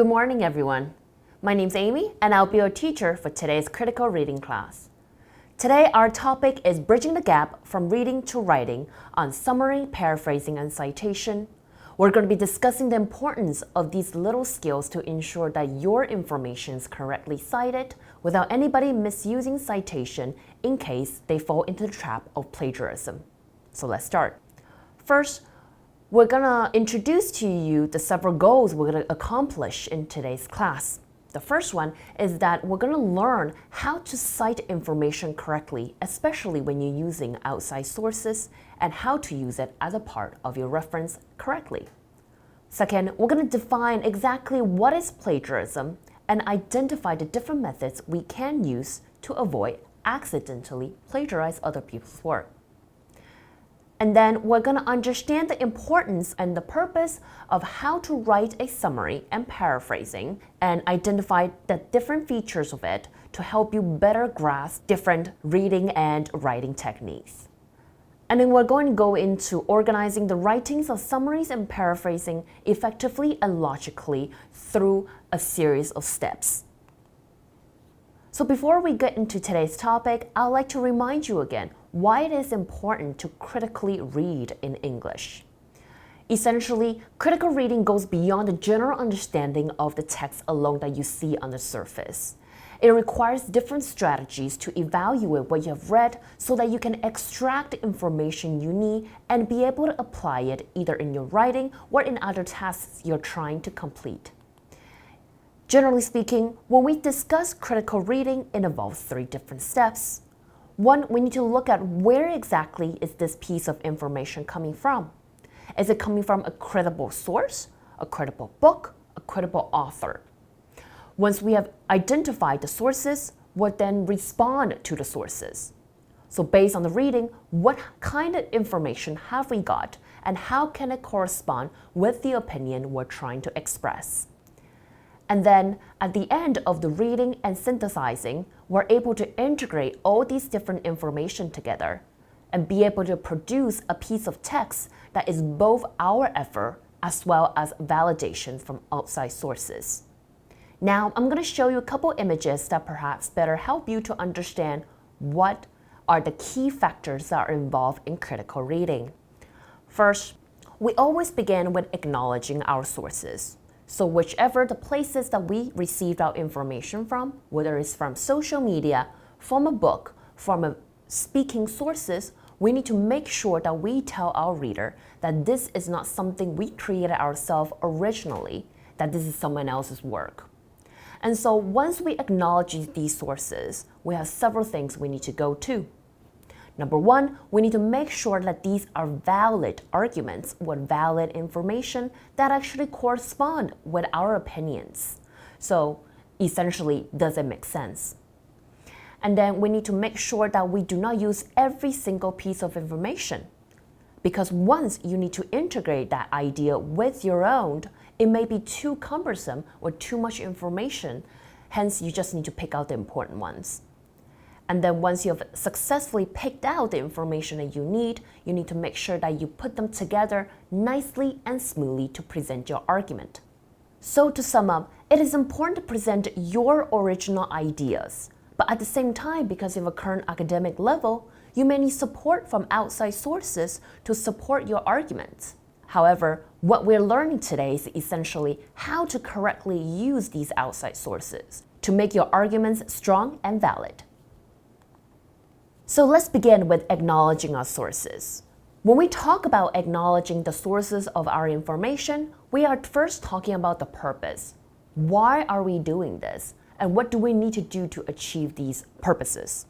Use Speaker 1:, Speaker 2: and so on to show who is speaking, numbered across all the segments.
Speaker 1: Good morning, everyone. My name's Amy, and I'll be your teacher for today's critical reading class. Today, our topic is bridging the gap from reading to writing on summary, paraphrasing, and citation. We're going to be discussing the importance of these little skills to ensure that your information is correctly cited without anybody misusing citation in case they fall into the trap of plagiarism. So let's start. First, we're going to introduce to you the several goals we're going to accomplish in today's class. The first one is that we're going to learn how to cite information correctly, especially when you're using outside sources, and how to use it as a part of your reference correctly. Second, we're going to define exactly what is plagiarism and identify the different methods we can use to avoid accidentally plagiarize other people's work. And then we're going to understand the importance and the purpose of how to write a summary and paraphrasing and identify the different features of it to help you better grasp different reading and writing techniques. And then we're going to go into organizing the writings of summaries and paraphrasing effectively and logically through a series of steps. So before we get into today's topic, I'd like to remind you again why it is important to critically read in English. Essentially, critical reading goes beyond the general understanding of the text alone that you see on the surface. It requires different strategies to evaluate what you have read so that you can extract the information you need and be able to apply it either in your writing or in other tasks you're trying to complete. Generally speaking, when we discuss critical reading, it involves 3 different steps. One, we need to look at where exactly is this piece of information coming from. Is it coming from a credible source, a credible book, a credible author? Once we have identified the sources, we'll then respond to the sources. So based on the reading, what kind of information have we got and how can it correspond with the opinion we're trying to express? And then at the end of the reading and synthesizing, we're able to integrate all these different information together and be able to produce a piece of text that is both our effort as well as validation from outside sources. Now, I'm going to show you a couple images that perhaps better help you to understand what are the key factors that are involved in critical reading. First, we always begin with acknowledging our sources. So whichever the places that we received our information from, whether it's from social media, from a book, from a speaking sources, we need to make sure that we tell our reader that this is not something we created ourselves originally, that this is someone else's work. And so once we acknowledge these sources, we have several things we need to go to. Number one, we need to make sure that these are valid arguments or valid information that actually correspond with our opinions. So essentially, does it make sense? And then we need to make sure that we do not use every single piece of information. Because once you need to integrate that idea with your own, it may be too cumbersome or too much information. Hence, you just need to pick out the important ones. And then once you have successfully picked out the information that you need to make sure that you put them together nicely and smoothly to present your argument. So to sum up, it is important to present your original ideas. But at the same time, because of a current academic level, you may need support from outside sources to support your arguments. However, what we're learning today is essentially how to correctly use these outside sources to make your arguments strong and valid. So let's begin with acknowledging our sources. When we talk about acknowledging the sources of our information, we are first talking about the purpose. Why are we doing this? And what do we need to do to achieve these purposes?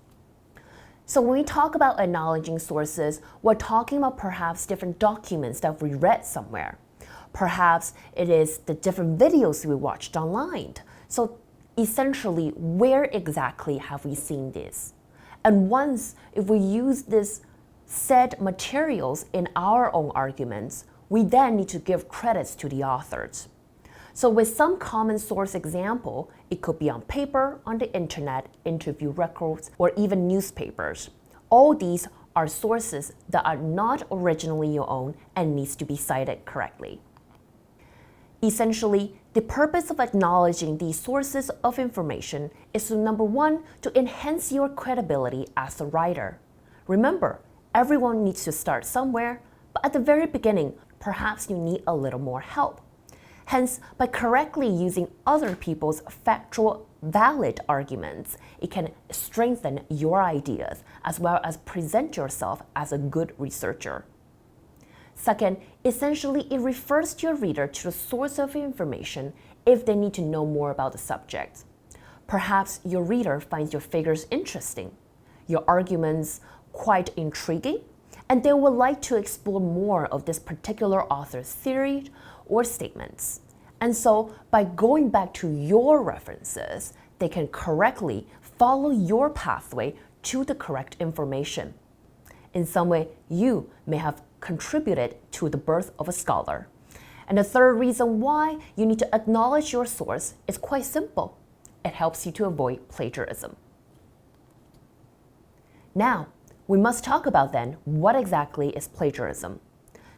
Speaker 1: So when we talk about acknowledging sources, we're talking about perhaps different documents that we read somewhere. Perhaps it is the different videos we watched online. So essentially, where exactly have we seen this? And once, if we use this said materials in our own arguments, we then need to give credits to the authors. So with some common source example, it could be on paper, on the internet, interview records, or even newspapers. All these are sources that are not originally your own and needs to be cited correctly. Essentially, The purpose of acknowledging these sources of information is to, number one, to enhance your credibility as a writer. Remember, everyone needs to start somewhere, but at the very beginning, perhaps you need a little more help. Hence, by correctly using other people's factual, valid arguments, it can strengthen your ideas as well as present yourself as a good researcher. Second, essentially, it refers your reader to the source of information if they need to know more about the subject. Perhaps your reader finds your figures interesting, your arguments quite intriguing, and they would like to explore more of this particular author's theory or statements. And so, by going back to your references, they can correctly follow your pathway to the correct information. In some way, you may have contributed to the birth of a scholar. And the third reason why you need to acknowledge your source is quite simple. It helps you to avoid plagiarism. Now, we must talk about then what exactly is plagiarism.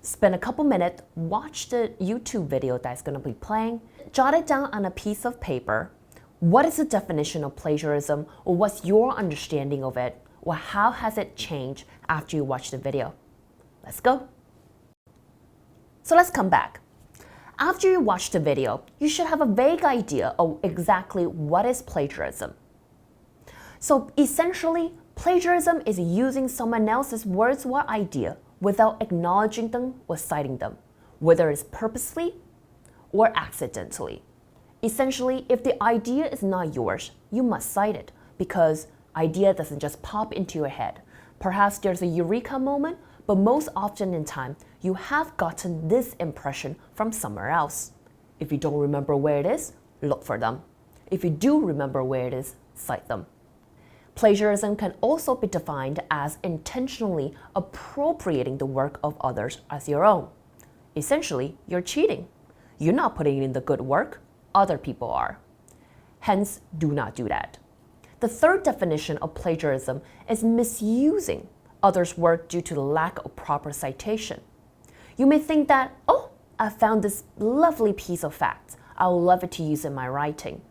Speaker 1: Spend a couple minutes, watch the YouTube video that's going to be playing, jot it down on a piece of paper. What is the definition of plagiarism, or what's your understanding of it, or how has it changed after you watch the video? Let's go. So let's come back. After you watch the video, you should have a vague idea of exactly what is plagiarism. So essentially, plagiarism is using someone else's words or idea without acknowledging them or citing them, whether it's purposely or accidentally. Essentially, if the idea is not yours, you must cite it, because idea doesn't just pop into your head. Perhaps there's a eureka moment, but most often in time, you have gotten this impression from somewhere else. If you don't remember where it is, look for them. If you do remember where it is, cite them. Plagiarism can also be defined as intentionally appropriating the work of others as your own. Essentially, you're cheating. You're not putting in the good work, other people are. Hence, do not do that. The third definition of plagiarism is misusing others' work due to the lack of proper citation. You may think that, oh, I found this lovely piece of facts. I would love it to use in my writing.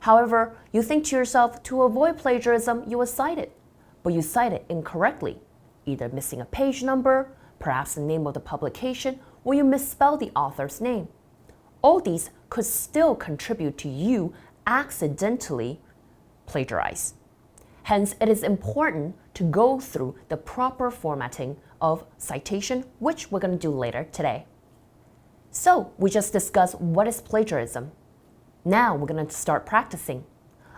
Speaker 1: However, you think to yourself, to avoid plagiarism, you will cite it, but you cite it incorrectly, either missing a page number, perhaps the name of the publication, or you misspell the author's name. All these could still contribute to you accidentally plagiarize. Hence, it is important to go through the proper formatting of citation, which we're going to do later today. So, we just discussed what is plagiarism. Now we're going to start practicing.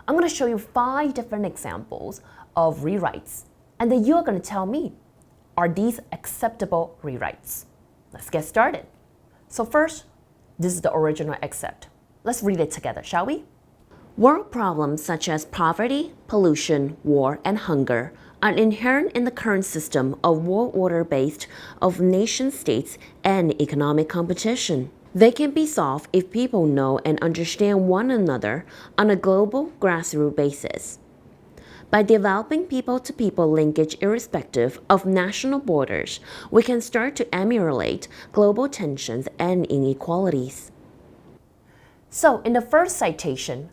Speaker 1: I'm going to show you 5 different examples of rewrites, and then you're going to tell me, are these acceptable rewrites? Let's get started. So first, this is the original excerpt. Let's read it together, shall we? World problems such as poverty, pollution, war, and hunger are inherent in the current system of world order based of nation-states and economic competition. They can be solved if people know and understand one another on a global grassroots basis. By developing people-to-people linkage irrespective of national borders, we can start to ameliorate global tensions and inequalities. So, in the first citation,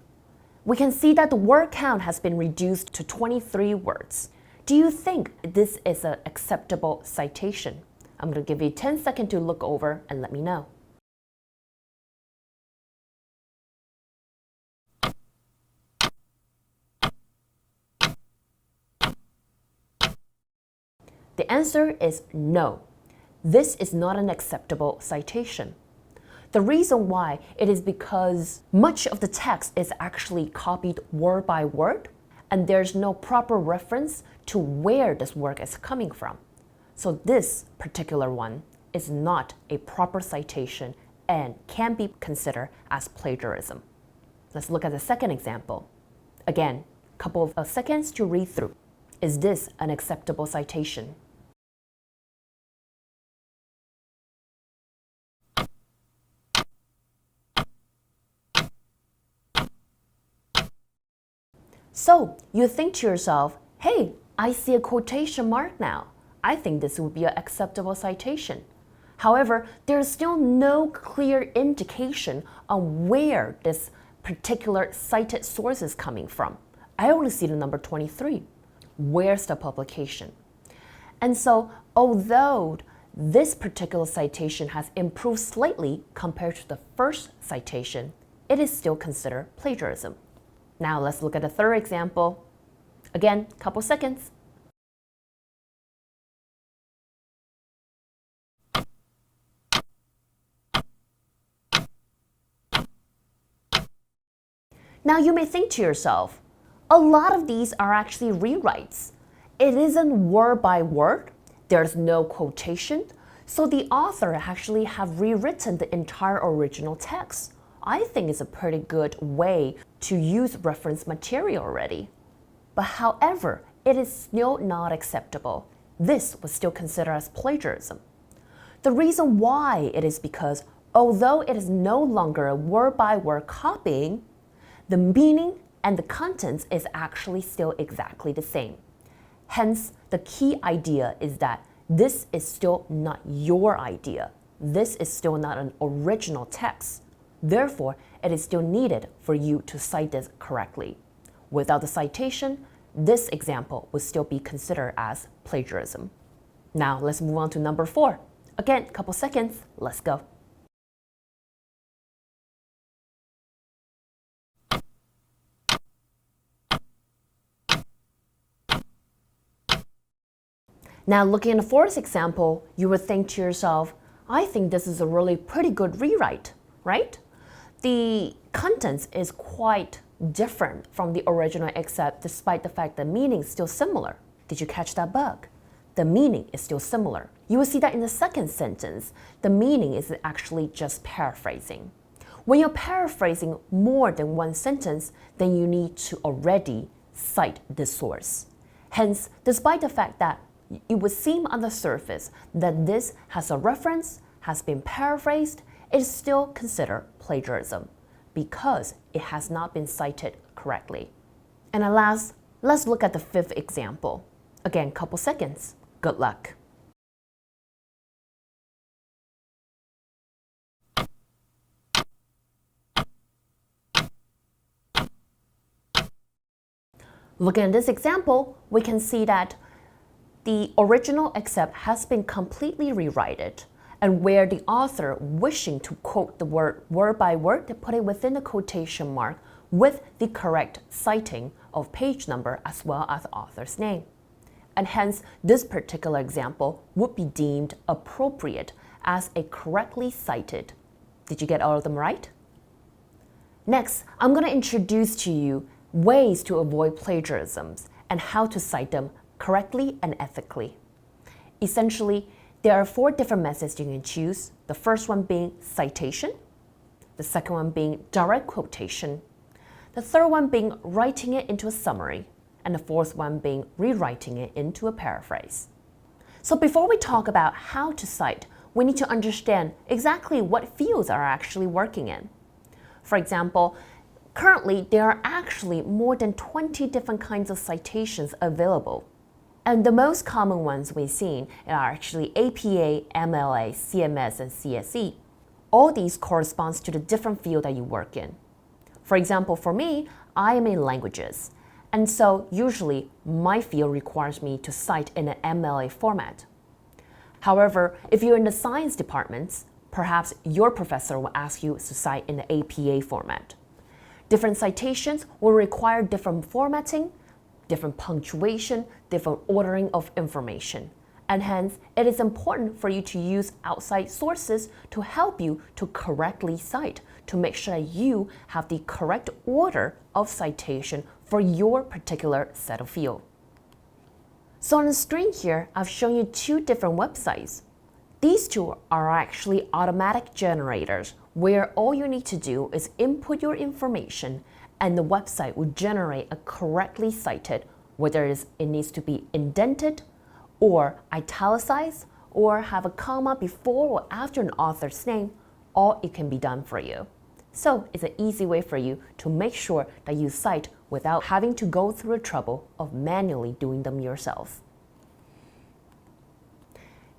Speaker 1: we can see that the word count has been reduced to 23 words. Do you think this is an acceptable citation? I'm going to give you 10 seconds to look over and let me know. The answer is no. This is not an acceptable citation. The reason why it is because much of the text is actually copied word by word, and there's no proper reference to where this work is coming from. So this particular one is not a proper citation and can be considered as plagiarism. Let's look at the second example. Again, a couple of seconds to read through. Is this an acceptable citation? So you think to yourself, hey, I see a quotation mark now. I think this would be an acceptable citation. However, there is still no clear indication on where this particular cited source is coming from. I only see the number 23. Where's the publication? And so, although this particular citation has improved slightly compared to the first citation, it is still considered plagiarism. Now let's look at a third example. Again, couple seconds. Now you may think to yourself, a lot of these are actually rewrites. It isn't word by word, there's no quotation, so the author actually have rewritten the entire original text. I think it's a pretty good way to use reference material already. But however, it is still not acceptable. This was still considered as plagiarism. The reason why it is because although it is no longer a word-by-word copying, the meaning and the contents is actually still exactly the same. Hence, the key idea is that this is still not your idea. This is still not an original text. Therefore, it is still needed for you to cite this correctly. Without the citation, this example would still be considered as plagiarism. Now, let's move on to number 4. Again, couple seconds, let's go. Now, looking at the fourth example, you would think to yourself, I think this is a really pretty good rewrite, right? The contents is quite different from the original except despite the fact the meaning is still similar. Did you catch that bug? The meaning is still similar. You will see that in the second sentence, the meaning is actually just paraphrasing. When you're paraphrasing more than one sentence, then you need to already cite the source. Hence, despite the fact that it would seem on the surface that this has a reference, has been paraphrased, it is still considered plagiarism because it has not been cited correctly. And at last, let's look at the fifth example. Again, couple seconds. Good luck. Looking at this example, we can see that the original excerpt has been completely rewritten, and where the author wishing to quote the word by word, they put it within the quotation mark with the correct citing of page number as well as the author's name. And hence, this particular example would be deemed appropriate as a correctly cited. Did you get all of them right? Next, I'm going to introduce to you ways to avoid plagiarisms and how to cite them correctly and ethically. Essentially, there are 4 different methods you can choose. The first one being citation, the second one being direct quotation, the third one being writing it into a summary, and the fourth one being rewriting it into a paraphrase. So before we talk about how to cite, we need to understand exactly what fields are actually working in. For example, currently there are actually more than 20 different kinds of citations available. And the most common ones we've seen are actually APA, MLA, CMS, and CSE. All these corresponds to the different field that you work in. For example, for me, I am in languages. And so usually my field requires me to cite in an MLA format. However, if you're in the science departments, perhaps your professor will ask you to cite in the APA format. Different citations will require different formatting, different punctuation, different ordering of information. And hence, it is important for you to use outside sources to help you to correctly cite, to make sure that you have the correct order of citation for your particular set of field. So on the screen here, I've shown you 2 different websites. These 2 are actually automatic generators where all you need to do is input your information and the website will generate a correctly cited, whether it needs to be indented or italicized or have a comma before or after an author's name, all it can be done for you. So it's an easy way for you to make sure that you cite without having to go through the trouble of manually doing them yourself.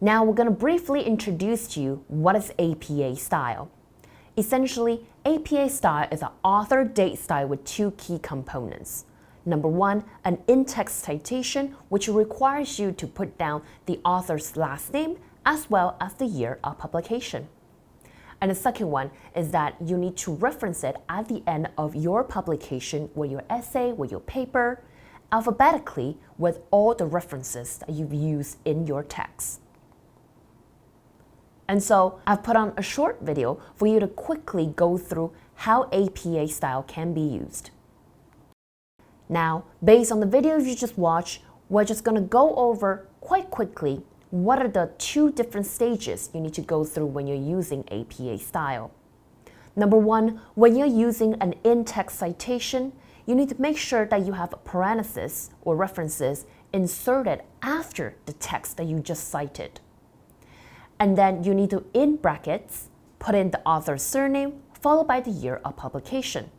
Speaker 1: Now we're going to briefly introduce to you what is APA style. Essentially, APA style is an author date style with two key components. Number one, an in-text citation, which requires you to put down the author's last name as well as the year of publication. And the second one is that you need to reference it at the end of your publication with your essay, with your paper, alphabetically with all the references that you've used in your text. And so I've put on a short video for you to quickly go through how APA style can be used. Now, based on the videos you just watched, we're just going to go over quite quickly what are the two different stages you need to go through when you're using APA style. Number one, when you're using an in-text citation, you need to make sure that you have parentheses or references inserted after the text that you just cited. And then you need to, in brackets, put in the author's surname followed by the year of publication.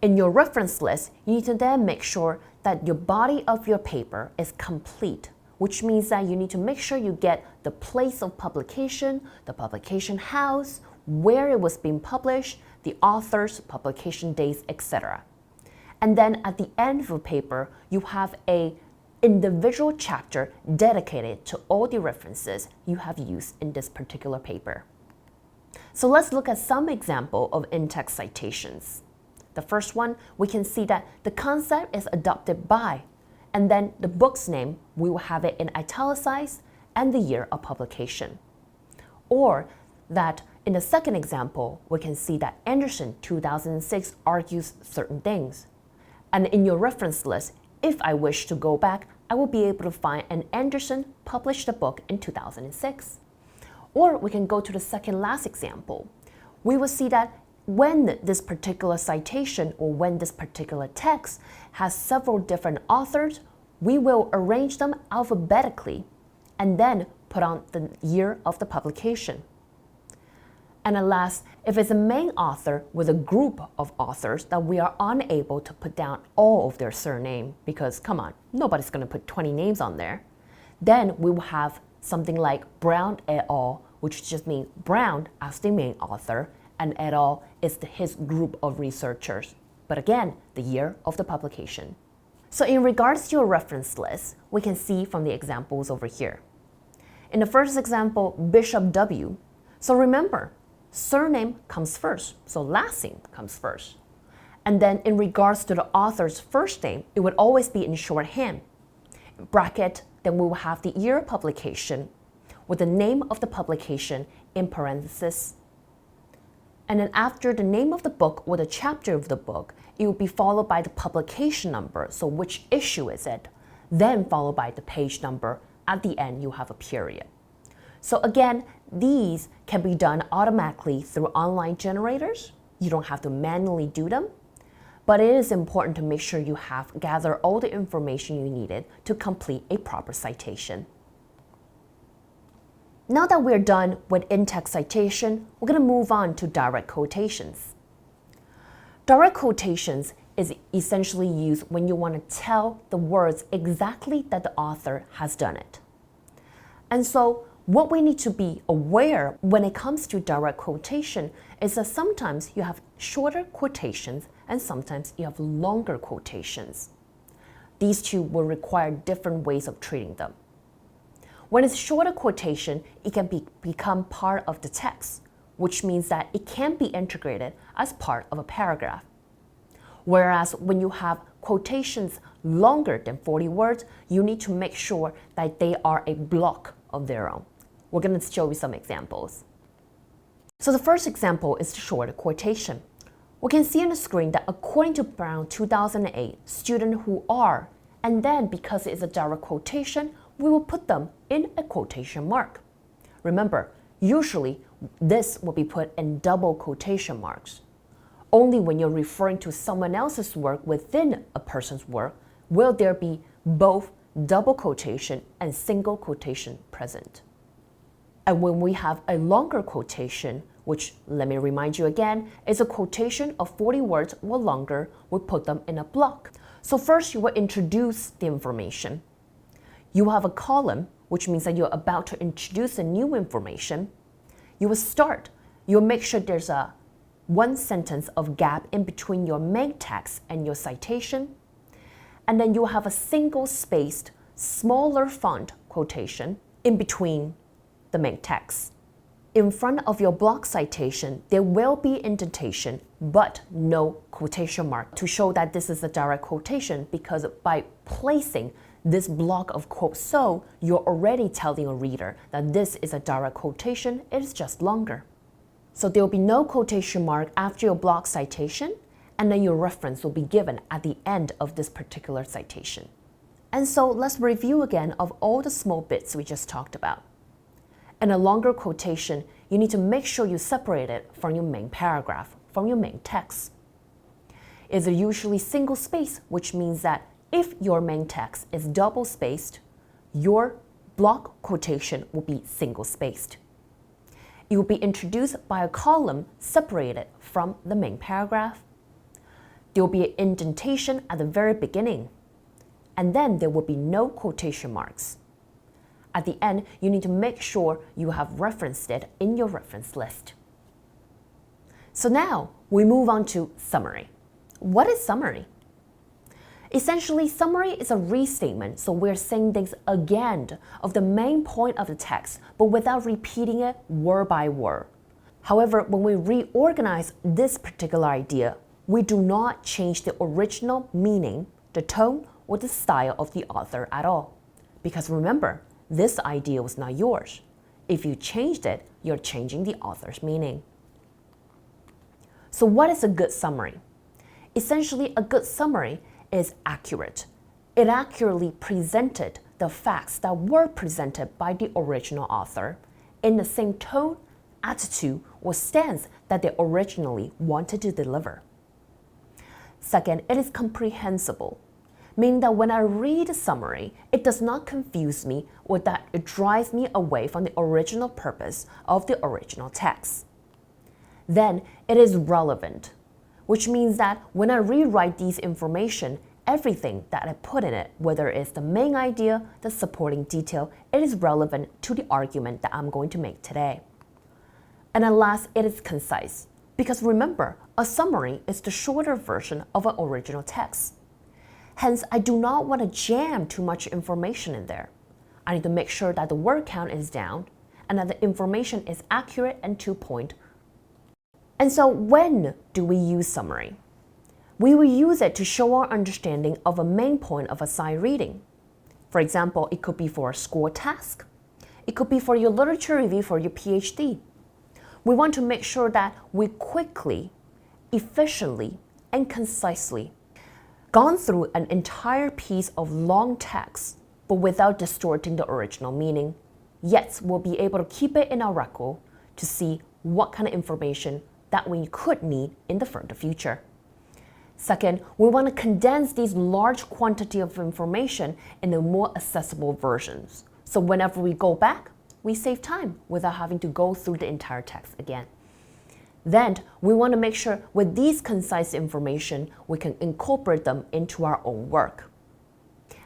Speaker 1: In your reference list, you need to then make sure that your body of your paper is complete, which means that you need to make sure you get the place of publication, the publication house, where it was being published, the author's publication dates, etc. And then at the end of the paper, you have an individual chapter dedicated to all the references you have used in this particular paper. So let's look at some example of in-text citations. The first one, we can see that the concept is adopted by, and then the book's name, we will have it in italicized, and the year of publication. Or that in the second example, we can see that Anderson 2006 argues certain things. And in your reference list, if I wish to go back, I will be able to find an Anderson published a book in 2006. Or we can go to the second last example. We will see that when this particular citation or when this particular text has several different authors, we will arrange them alphabetically and then put on the year of the publication. And at last, if it's a main author with a group of authors that we are unable to put down all of their surname, because come on, nobody's going to put 20 names on there, then we will have something like Brown et al., which just means Brown as the main author, and et al. Is his group of researchers. But again, the year of the publication. So in regards to your reference list, we can see from the examples over here. In the first example, Bishop W. So remember, surname comes first, so last name comes first. And then in regards to the author's first name, it would always be in shorthand. Bracket, then we will have the year of publication with the name of the publication in parentheses. And then after the name of the book or the chapter of the book, it will be followed by the publication number, so which issue is it, then followed by the page number. At the end, you have a period. So again, these can be done automatically through online generators. You don't have to manually do them, but it is important to make sure you have gathered all the information you needed to complete a proper citation. Now that we're done with in-text citation, we're going to move on to direct quotations. Direct quotations is essentially used when you want to tell the words exactly that the author has done it. And so what we need to be aware when it comes to direct quotation is that sometimes you have shorter quotations and sometimes you have longer quotations. These two will require different ways of treating them. When it's shorter quotation, it can become part of the text, which means that it can be integrated as part of a paragraph. Whereas when you have quotations longer than 40 words, you need to make sure that they are a block of their own. We're going to show you some examples. So the first example is the shorter quotation. We can see on the screen that according to Brown 2008, students who are, and then because it is a direct quotation, we will put them in a quotation mark. Remember, usually this will be put in double quotation marks. Only when you're referring to someone else's work within a person's work will there be both double quotation and single quotation present. And when we have a longer quotation, which, let me remind you again, is a quotation of 40 words or longer, we put them in a block. So first you will introduce the information. You have a column which means that you're about to introduce a new information, you'll make sure there's a one sentence of gap in between your main text and your citation, and then you'll have a single spaced, smaller font quotation in between the main text. In front of your block citation, there will be indentation, but no quotation mark to show that this is a direct quotation, because by placing this block of quotes so, you're already telling a reader that this is a direct quotation, it is just longer. So there will be no quotation mark after your block citation, and then your reference will be given at the end of this particular citation. And so let's review again of all the small bits we just talked about. In a longer quotation, you need to make sure you separate it from your main paragraph, from your main text. It's usually single space, which means that if your main text is double spaced, your block quotation will be single spaced. It will be introduced by a column separated from the main paragraph. There will be an indentation at the very beginning, and then there will be no quotation marks. At the end, you need to make sure you have referenced it in your reference list. So now we move on to summary. What is summary? Essentially, summary is a restatement, so we're saying things again of the main point of the text, but without repeating it word by word. However, when we reorganize this particular idea, we do not change the original meaning, the tone, or the style of the author at all. Because remember, this idea was not yours. If you changed it, you're changing the author's meaning. So what is a good summary? Essentially, a good summary is accurate. It accurately presented the facts that were presented by the original author in the same tone, attitude, or stance that they originally wanted to deliver. Second, it is comprehensible, meaning that when I read a summary, it does not confuse me or that it drives me away from the original purpose of the original text. Then it is relevant, which means that when I rewrite these information, everything that I put in it, whether it's the main idea, the supporting detail, it is relevant to the argument that I'm going to make today. And at last, it is concise, because remember, a summary is the shorter version of an original text. Hence, I do not want to jam too much information in there. I need to make sure that the word count is down and that the information is accurate and to point. And so when do we use summary? We will use it to show our understanding of a main point of assigned reading. For example, it could be for a school task. It could be for your literature review for your PhD. We want to make sure that we quickly, efficiently, and concisely gone through an entire piece of long text, but without distorting the original meaning. Yet we'll be able to keep it in our record to see what kind of information that we could need in the further future. Second, we want to condense these large quantity of information into more accessible versions. So whenever we go back, we save time without having to go through the entire text again. Then we want to make sure with these concise information, we can incorporate them into our own work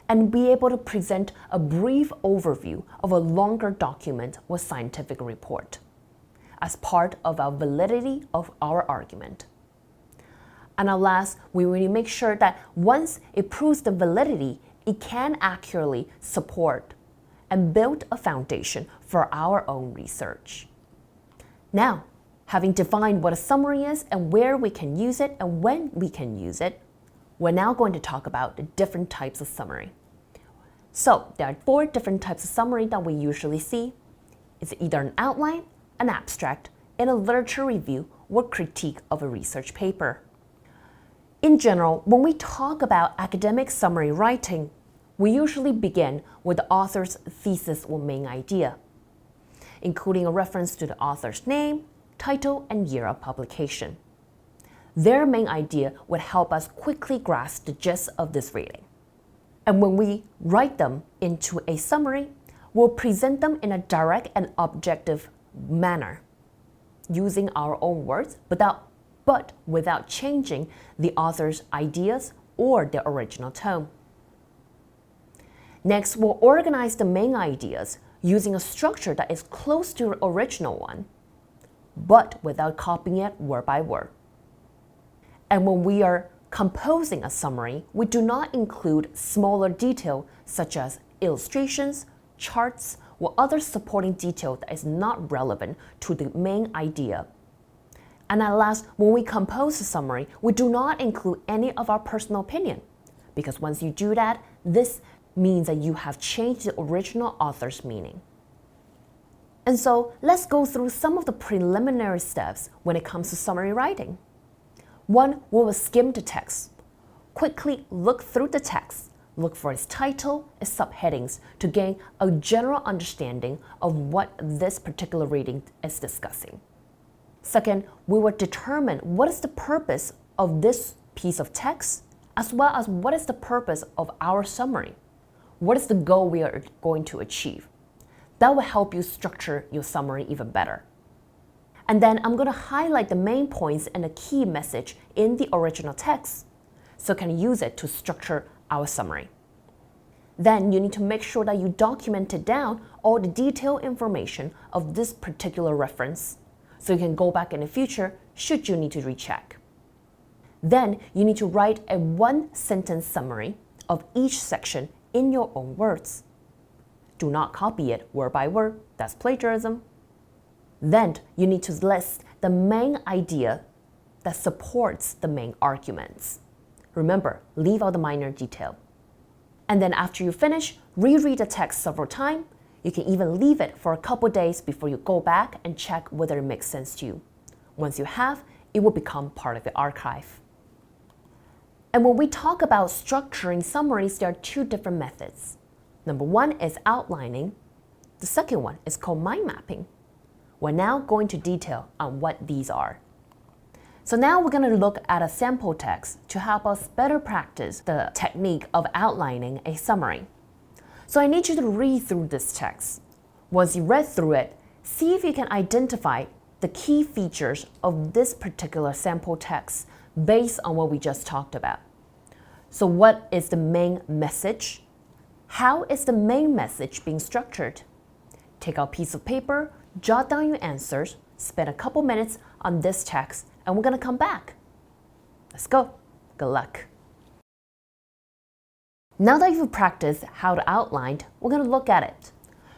Speaker 1: and be able to present a brief overview of a longer document or scientific report as part of our validity of our argument. And at last, we really make sure that once it proves the validity, it can accurately support and build a foundation for our own research. Now, having defined what a summary is and where we can use it and when we can use it, we're now going to talk about the different types of summary. So there are 4 different types of summary that we usually see. It's either an outline, an abstract, in a literature review, or critique of a research paper. In general, when we talk about academic summary writing, we usually begin with the author's thesis or main idea, including a reference to the author's name, title, and year of publication. Their main idea would help us quickly grasp the gist of this reading. And when we write them into a summary, we'll present them in a direct and objective manner, using our own words, but without changing the author's ideas or their original tone. Next, we'll organize the main ideas using a structure that is close to the original one, but without copying it word by word. And when we are composing a summary, we do not include smaller detail such as illustrations, charts, or other supporting detail that is not relevant to the main idea. And at last, when we compose a summary, we do not include any of our personal opinion, because once you do that, this means that you have changed the original author's meaning. And so let's go through some of the preliminary steps when it comes to summary writing. One, we will skim the text. Quickly look through the text, look for its title, its subheadings to gain a general understanding of what this particular reading is discussing. Second, we will determine what is the purpose of this piece of text, as well as what is the purpose of our summary. What is the goal we are going to achieve? That will help you structure your summary even better. And then I'm going to highlight the main points and the key message in the original text, so you can use it to structure our summary. Then you need to make sure that you documented down all the detailed information of this particular reference, so you can go back in the future should you need to recheck. Then you need to write a one-sentence summary of each section in your own words. Do not copy it word by word, that's plagiarism. Then you need to list the main idea that supports the main arguments. Remember, leave out the minor detail. And then after you finish, reread the text several times. You can even leave it for a couple days before you go back and check whether it makes sense to you. Once you have, it will become part of the archive. And when we talk about structuring summaries, there are two different methods. Number one is outlining. The second one is called mind mapping. We're now going to detail on what these are. So now we're going to look at a sample text to help us better practice the technique of outlining a summary. So I need you to read through this text. Once you read through it, see if you can identify the key features of this particular sample text based on what we just talked about. So what is the main message? How is the main message being structured? Take out a piece of paper, jot down your answers, spend a couple minutes on this text, and we're going to come back. Let's go. Good luck. Now that you've practiced how to outline, we're going to look at it.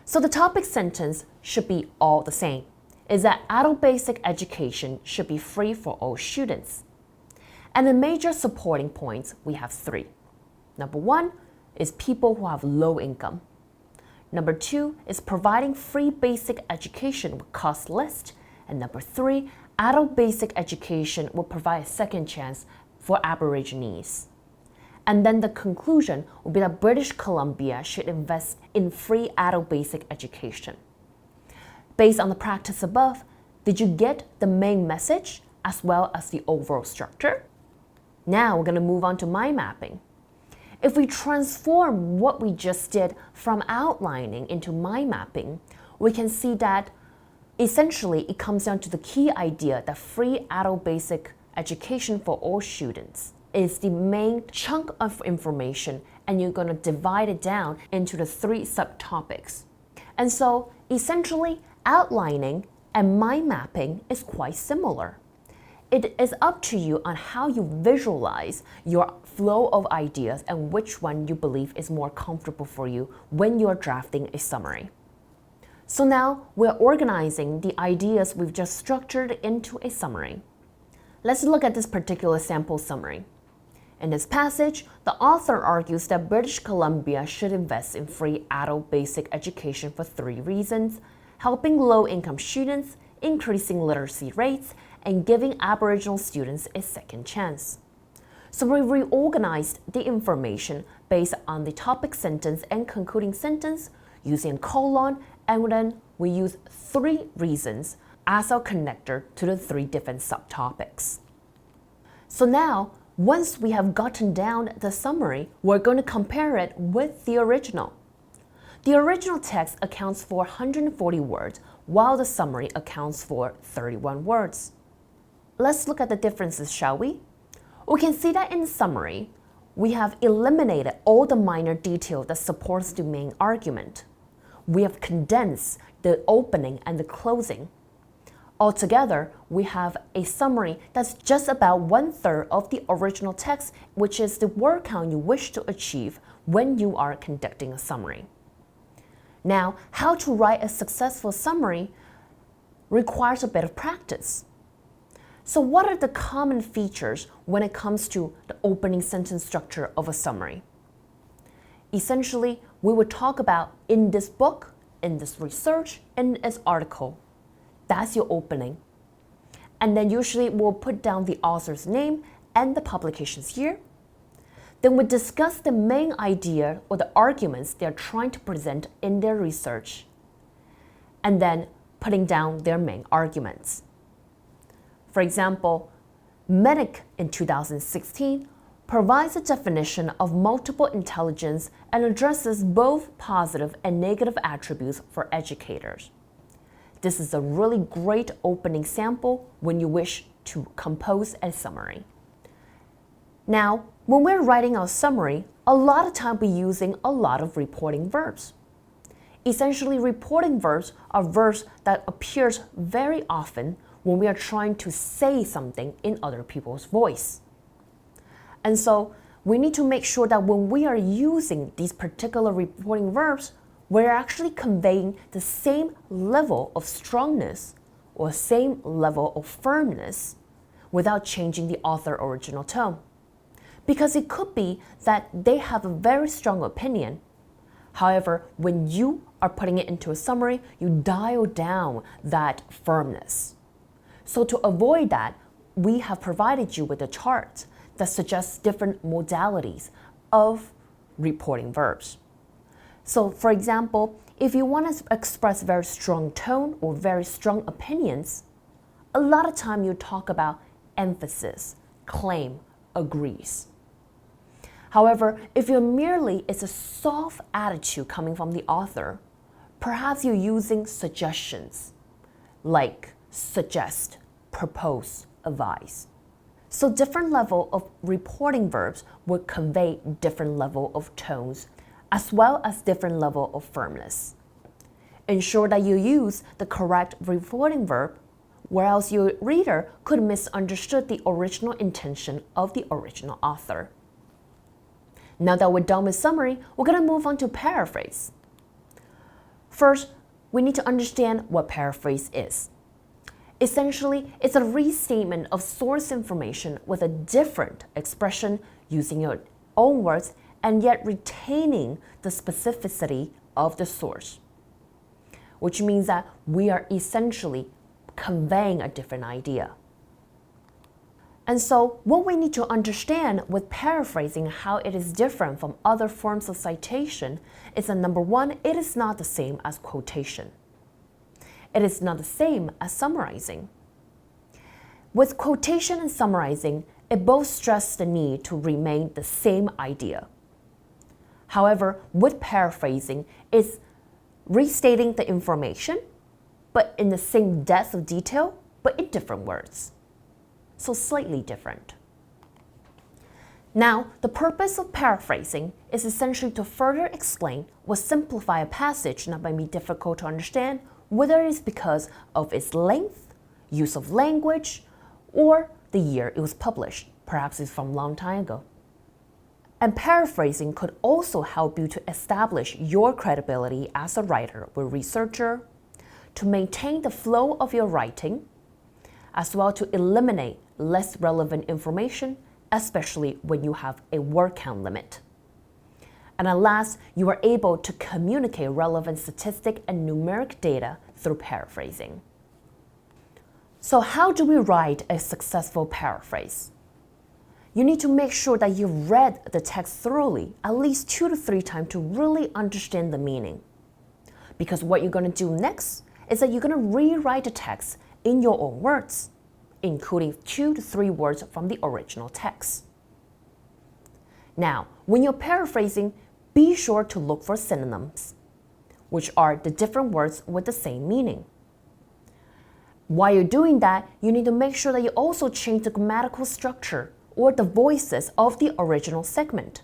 Speaker 1: So the topic sentence should be all the same. Is that adult basic education should be free for all students. And the major supporting points, we have three. Number one is people who have low income. Number two is providing free basic education with cost less. And number three, adult basic education will provide a second chance for Aborigines. And then the conclusion will be that British Columbia should invest in free adult basic education. Based on the practice above, did you get the main message as well as the overall structure? Now we're going to move on to mind mapping. If we transform what we just did from outlining into mind mapping, we can see that essentially it comes down to the key idea that free adult basic education for all students is the main chunk of information, and you're going to divide it down into the three subtopics. And so essentially outlining and mind mapping is quite similar. It is up to you on how you visualize your flow of ideas and which one you believe is more comfortable for you when you're drafting a summary. So now we're organizing the ideas we've just structured into a summary. Let's look at this particular sample summary. In this passage, the author argues that British Columbia should invest in free adult basic education for three reasons: helping low-income students, increasing literacy rates, and giving Aboriginal students a second chance. So we reorganized the information based on the topic sentence and concluding sentence using a colon, and then we use three reasons as our connector to the three different subtopics. So now, once we have gotten down the summary, we're going to compare it with the original. The original text accounts for 140 words, while the summary accounts for 31 words. Let's look at the differences, shall we? We can see that in the summary, we have eliminated all the minor detail that supports the main argument. We have condensed the opening and the closing. Altogether, we have a summary that's just about 1/3 of the original text, which is the word count you wish to achieve when you are conducting a summary. Now, how to write a successful summary requires a bit of practice. So what are the common features when it comes to the opening sentence structure of a summary? Essentially, we would talk about in this book, in this research, in this article. That's your opening. And then usually we'll put down the author's name and the publications year. Then we discuss the main idea or the arguments they're trying to present in their research. And then putting down their main arguments. For example, Medic in 2016 provides a definition of multiple intelligence and addresses both positive and negative attributes for educators. This is a really great opening sample when you wish to compose a summary. Now, when we're writing our summary, a lot of time we're using a lot of reporting verbs. Essentially, reporting verbs are verbs that appears very often when we are trying to say something in other people's voice. And so we need to make sure that when we are using these particular reporting verbs, we're actually conveying the same level of strongness or same level of firmness without changing the author original tone. Because it could be that they have a very strong opinion. However, when you are putting it into a summary, you dial down that firmness. So to avoid that, we have provided you with a chart that suggests different modalities of reporting verbs. So for example, if you want to express very strong tone or very strong opinions, a lot of time you talk about emphasis, claim, agrees. However, if it's a soft attitude coming from the author, perhaps you're using suggestions like suggest, propose, advise. So different level of reporting verbs would convey different level of tones as well as different level of firmness. Ensure that you use the correct reporting verb, or else your reader could misunderstood the original intention of the original author. Now that we're done with summary, we're going to move on to paraphrase. First, we need to understand what paraphrase is. Essentially, it's a restatement of source information with a different expression using your own words and yet retaining the specificity of the source, which means that we are essentially conveying a different idea. And so what we need to understand with paraphrasing how it is different from other forms of citation is that number one, it is not the same as quotation. It is not the same as summarizing. With quotation and summarizing, it both stress the need to remain the same idea. However, with paraphrasing, it's restating the information, but in the same depth of detail, but in different words. So slightly different. Now, the purpose of paraphrasing is essentially to further explain or simplify a passage that might be difficult to understand, whether it is because of its length, use of language, or the year it was published. Perhaps it's from a long time ago. And paraphrasing could also help you to establish your credibility as a writer or researcher, to maintain the flow of your writing, as well to eliminate less relevant information, especially when you have a word count limit. And at last, you are able to communicate relevant statistic and numeric data through paraphrasing. So how do we write a successful paraphrase? You need to make sure that you've read the text thoroughly, at least 2 to 3 times to really understand the meaning. Because what you're going to do next is that you're going to rewrite the text in your own words, including 2 to 3 words from the original text. Now, when you're paraphrasing, be sure to look for synonyms, which are the different words with the same meaning. While you're doing that, you need to make sure that you also change the grammatical structure or the voices of the original segment.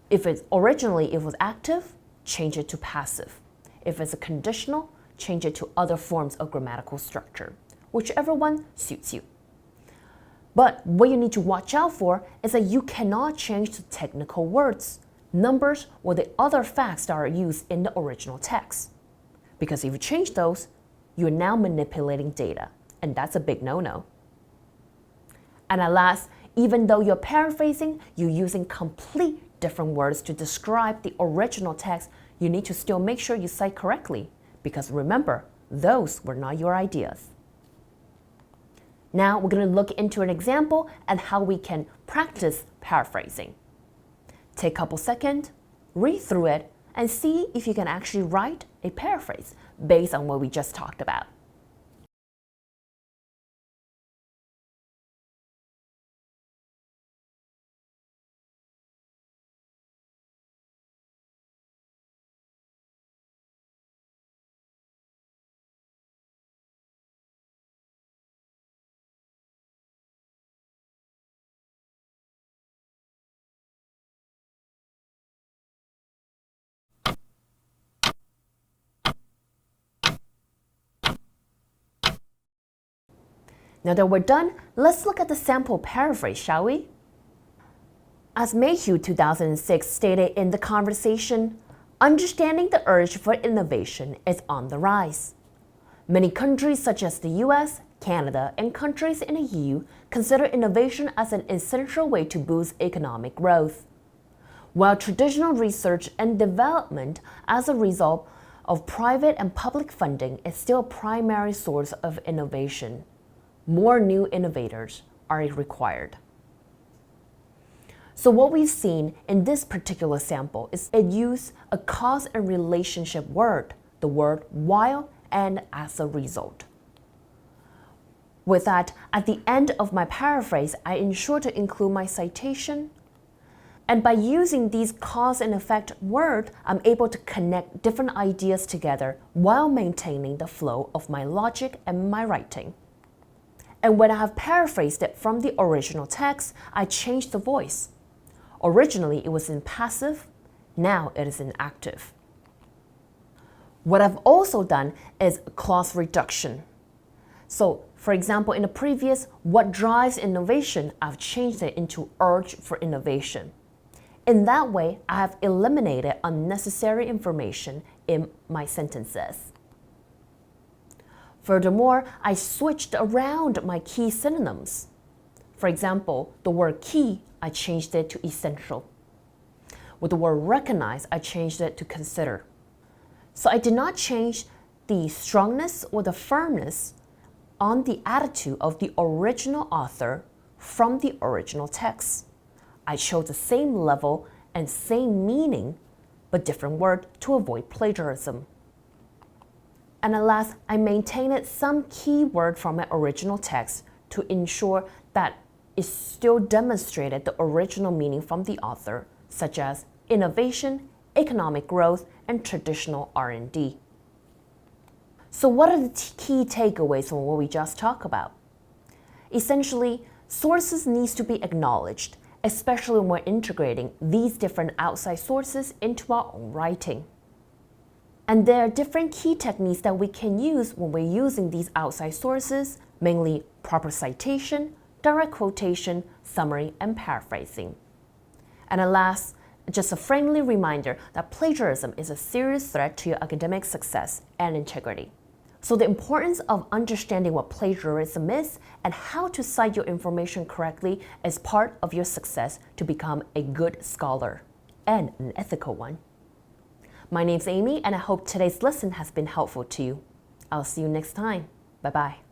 Speaker 1: If it originally was active, change it to passive. If it's a conditional, change it to other forms of grammatical structure, whichever one suits you. But what you need to watch out for is that you cannot change the technical words, numbers, or the other facts that are used in the original text. Because if you change those, you're now manipulating data, and that's a big no-no. And at last, even though you're paraphrasing, you're using complete different words to describe the original text, you need to still make sure you cite correctly, because remember, those were not your ideas. Now we're going to look into an example and how we can practice paraphrasing. Take a couple seconds, read through it, and see if you can actually write a paraphrase based on what we just talked about. Now that we're done, let's look at the sample paraphrase, shall we? As Mayhew 2006 stated in The Conversation, understanding the urge for innovation is on the rise. Many countries such as the US, Canada, and countries in the EU consider innovation as an essential way to boost economic growth. While traditional research and development as a result of private and public funding is still a primary source of innovation, more new innovators are required. So what we've seen in this particular sample is it used a cause and relationship word, the word while and as a result. With that, at the end of my paraphrase, I ensure to include my citation. And by using these cause and effect word, I'm able to connect different ideas together while maintaining the flow of my logic and my writing. And when I have paraphrased it from the original text, I change the voice. Originally, it was in passive, now it is in active. What I've also done is clause reduction. So, for example, in the previous, what drives innovation, I've changed it into urge for innovation. In that way, I have eliminated unnecessary information in my sentences. Furthermore, I switched around my key synonyms. For example, the word key, I changed it to essential. With the word recognize, I changed it to consider. So I did not change the strongness or the firmness on the attitude of the original author from the original text. I chose the same level and same meaning, but different word to avoid plagiarism. And at last, I maintained some key word from my original text to ensure that it still demonstrated the original meaning from the author, such as innovation, economic growth, and traditional R&D. So what are the key takeaways from what we just talked about? Essentially, sources need to be acknowledged, especially when we're integrating these different outside sources into our own writing. And there are different key techniques that we can use when we're using these outside sources, mainly proper citation, direct quotation, summary, and paraphrasing. And at last, just a friendly reminder that plagiarism is a serious threat to your academic success and integrity. So the importance of understanding what plagiarism is and how to cite your information correctly is part of your success to become a good scholar and an ethical one. My name's Amy, and I hope today's lesson has been helpful to you. I'll see you next time. Bye-bye.